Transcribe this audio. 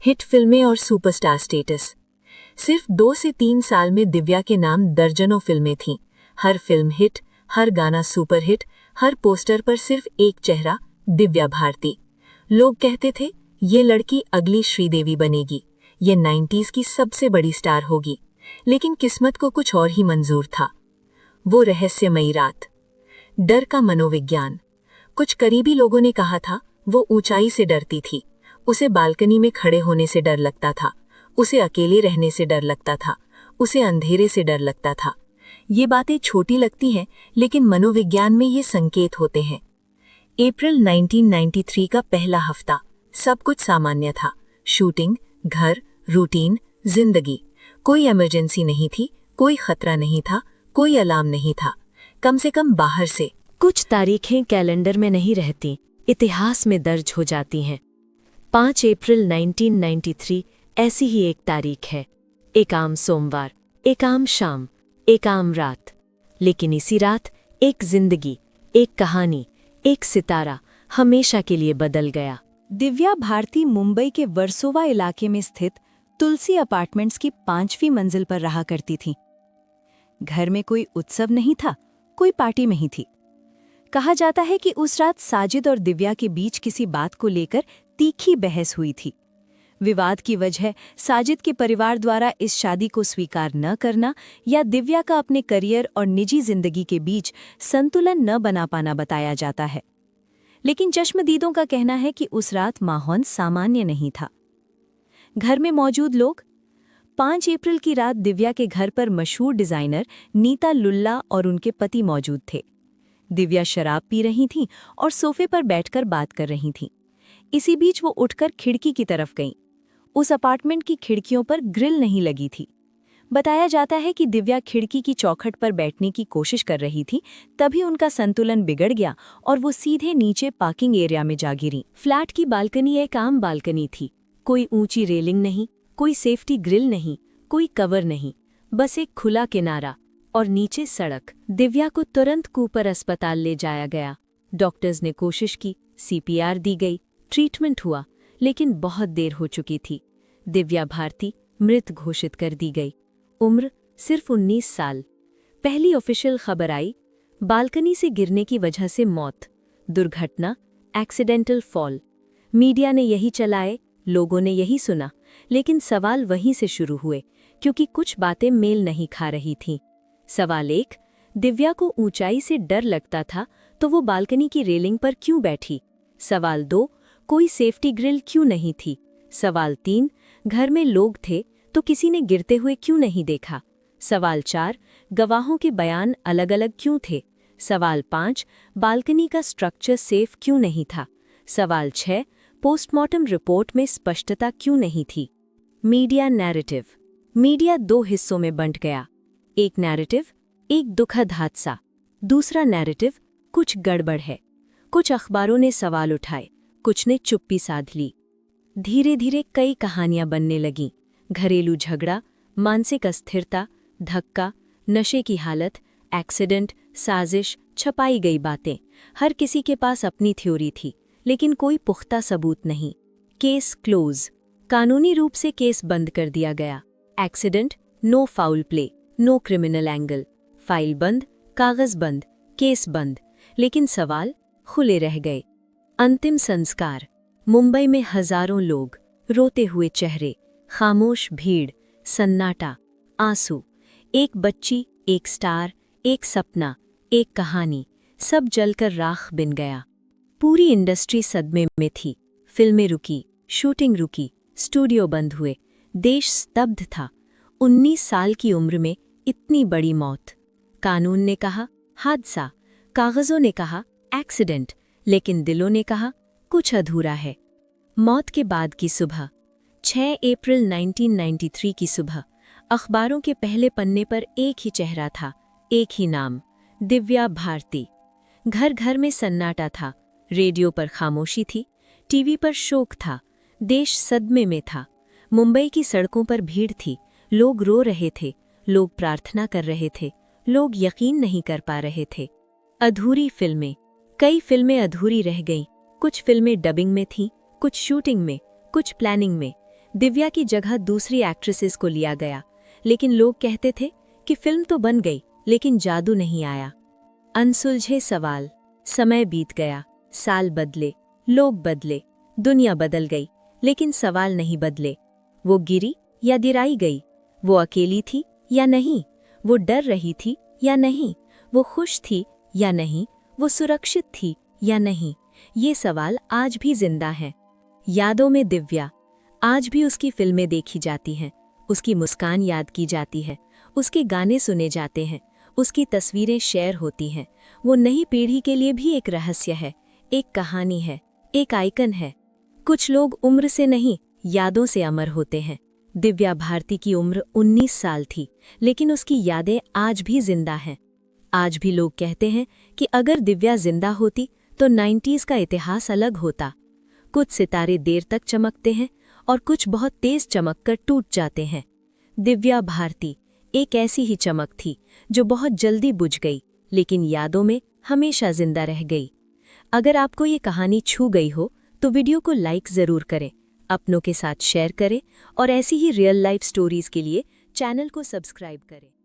Hit फिल्में और superstar status. सिर्फ 2 से 3 साल में दिव्या के नाम दर्जनों फिल्में थीं। हर फिल्म हिट, हर गाना सुपरहिट, हर पोस्टर पर सिर्फ एक चेहरा, दिव्या भारती। लोग कहते थे ये लड़की अगली श्रीदेवी बनेगी, ये 90s की सबसे बड़ी स्टार होगी। लेकिन किस्मत को कुछ और ही मंजूर था। वो रहस्यमयी रात, डर का मनोविज्ञान। कुछ करीबी लोगों ने कहा था वो ऊंचाई से डरती थी, उसे बालकनी में खड़े होने से डर लगता था, उसे अकेले रहने से डर लगता था, उसे अंधेरे से डर लगता था। ये बातें छोटी लगती हैं, लेकिन मनोविज्ञान में ये संकेत होते हैं। अप्रैल 1993 का पहला हफ्ता, सब कुछ सामान्य था। शूटिंग, घर, रूटीन, जिंदगी। कोई इमरजेंसी नहीं थी, कोई खतरा नहीं था, कोई अलार्म नहीं था, कम से कम बाहर से। कुछ तारीखें कैलेंडर में नहीं रहती, इतिहास में दर्ज हो जाती हैं। 5 अप्रैल 1993 ऐसी ही एक तारीख है। एक आम सोमवार, एक आम शाम, एक आम रात। लेकिन इसी रात एक जिंदगी, एक कहानी, एक सितारा हमेशा के लिए बदल गया। दिव्या भारती मुंबई के वर्सोवा इलाके में स्थित तुलसी अपार्टमेंट्स की 5वीं मंजिल पर रहा करती थी। घर में कोई उत्सव नहीं था, कोई पार्टी नहीं थी। कहा जाता है कि उस रात साजिद और दिव्या के बीच किसी बात को लेकर तीखी बहस हुई थी। विवाद की वजह साजिद के परिवार द्वारा इस शादी को स्वीकार न करना या दिव्या का अपने करियर और निजी जिंदगी के बीच संतुलन न बना पाना बताया जाता है। लेकिन चश्मदीदों का कहना है कि उस रात माहौल सामान्य नहीं था। घर में मौजूद लोग। 5 अप्रैल की रात दिव्या के घर पर मशहूर डिजाइनर नीता लुल्ला और उनके पति मौजूद थे। दिव्या शराब पी रही थीं और सोफे पर बैठकर बात कर रही थीं। इसी बीच वो उठकर खिड़की की तरफ गईं। उस अपार्टमेंट की खिड़कियों पर ग्रिल नहीं लगी थी। बताया जाता है कि दिव्या खिड़की की चौखट पर बैठने की कोशिश कर रही थी, तभी उनका संतुलन बिगड़ गया और वो सीधे नीचे पार्किंग एरिया में जा गिरी। फ्लैट की बालकनी एक आम बालकनी थी। कोई ऊंची रेलिंग नहीं, कोई सेफ्टी ग्रिल नहीं, कोई कवर नहीं, बस एक खुला किनारा और नीचे सड़क। दिव्या को तुरंत कूपर अस्पताल ले जाया गया। डॉक्टर्स ने कोशिश की, CPR दी गई, ट्रीटमेंट हुआ, लेकिन बहुत देर हो चुकी थी। दिव्या भारती मृत घोषित कर दी गई। उम्र सिर्फ 19 साल। पहली ऑफिशियल खबर आई, बालकनी से गिरने की वजह से मौत, दुर्घटना, एक्सीडेंटल फॉल। मीडिया ने यही चलाए, लोगों ने यही सुना, लेकिन सवाल वहीं से शुरू हुए, क्योंकि कुछ बातें मेल नहीं खा रही थीं। सवाल 1, दिव्या को ऊंचाई से डर लगता था तो वो बालकनी की रेलिंग पर क्यों बैठी? सवाल 2, कोई सेफ्टी ग्रिल क्यों नहीं थी? सवाल 3, घर में लोग थे तो किसी ने गिरते हुए क्यों नहीं देखा? सवाल 4, गवाहों के बयान अलग अलग क्यों थे? सवाल 5, बालकनी का स्ट्रक्चर सेफ क्यों नहीं था? सवाल 6, पोस्टमार्टम रिपोर्ट में स्पष्टता क्यों नहीं थी? Media narrative. मीडिया 2 हिस्सों में बंट गया। एक नैरेटिव, एक दुखद हादसा। दूसरा नैरेटिव, कुछ गड़बड़ है। कुछ अखबारों ने सवाल उठाए, कुछ ने चुप्पी साध ली। धीरे धीरे कई कहानियां बनने लगीं। घरेलू झगड़ा, मानसिक अस्थिरता, धक्का, नशे की हालत, एक्सीडेंट, साजिश, छपाई गई बातें। हर किसी के पास अपनी थ्योरी थी, लेकिन कोई पुख्ता सबूत नहीं। Case close. कानूनी रूप से केस बंद कर दिया गया। Accident, no foul play, no criminal angle. File बंद, कागज बंद, केस बंद। लेकिन सवाल खुले रह गए। अंतिम संस्कार। मुंबई में हजारों लोग, रोते हुए चेहरे, खामोश भीड़, सन्नाटा, आंसू। एक बच्ची, एक स्टार, एक सपना, एक कहानी, सब जलकर राख बिन गया। पूरी इंडस्ट्री सदमे में थी। फिल्में रुकी, शूटिंग रुकी, स्टूडियो बंद हुए, देश स्तब्ध था। 19 साल की उम्र में इतनी बड़ी मौत। कानून ने कहा हादसा, कागजों ने कहा एक्सीडेंट, लेकिन दिलों ने कहा कुछ अधूरा है। मौत के बाद की सुबह, 6 अप्रैल 1993 की सुबह, अखबारों के पहले पन्ने पर एक ही चेहरा था, एक ही नाम, दिव्या भारती। घर घर में सन्नाटा था, रेडियो पर खामोशी थी, टीवी पर शोक था, देश सदमे में था। मुंबई की सड़कों पर भीड़ थी, लोग रो रहे थे, लोग प्रार्थना कर रहे थे, लोग यकीन नहीं कर पा रहे थे। अधूरी फिल्में। कई फिल्में अधूरी रह गईं। कुछ फिल्में डबिंग में थीं, कुछ शूटिंग में, कुछ प्लानिंग में। दिव्या की जगह दूसरी एक्ट्रेसेस को लिया गया, लेकिन लोग कहते थे कि फिल्म तो बन गई लेकिन जादू नहीं आया। अनसुलझे सवाल। समय बीत गया, साल बदले, लोग बदले, दुनिया बदल गई, लेकिन सवाल नहीं बदले। वो गिरी या गिराई गई? वो अकेली थी या नहीं? वो डर रही थी या नहीं? वो खुश थी या नहीं? वो सुरक्षित थी या नहीं? ये सवाल आज भी जिंदा हैं। यादों में दिव्या। आज भी उसकी फिल्में देखी जाती हैं, उसकी मुस्कान याद की जाती है, उसके गाने सुने जाते हैं, उसकी तस्वीरें शेयर होती हैं। वो नई पीढ़ी के लिए भी एक रहस्य है, एक कहानी है, एक आइकन है। कुछ लोग उम्र से नहीं, यादों से अमर होते हैं। दिव्या भारती की उम्र 19 साल थी, लेकिन उसकी यादें आज भी जिंदा हैं। आज भी लोग कहते हैं कि अगर दिव्या जिंदा होती तो 90s का इतिहास अलग होता। कुछ सितारे देर तक चमकते हैं और कुछ बहुत तेज चमककर टूट जाते हैं। दिव्या भारती एक ऐसी ही चमक थी जो बहुत जल्दी बुझ गई, लेकिन यादों में हमेशा जिंदा रह गई। अगर आपको ये कहानी छू गई हो तो वीडियो को लाइक ज़रूर करें, अपनों के साथ शेयर करें और ऐसी ही रियल लाइफ स्टोरीज के लिए चैनल को सब्सक्राइब करें।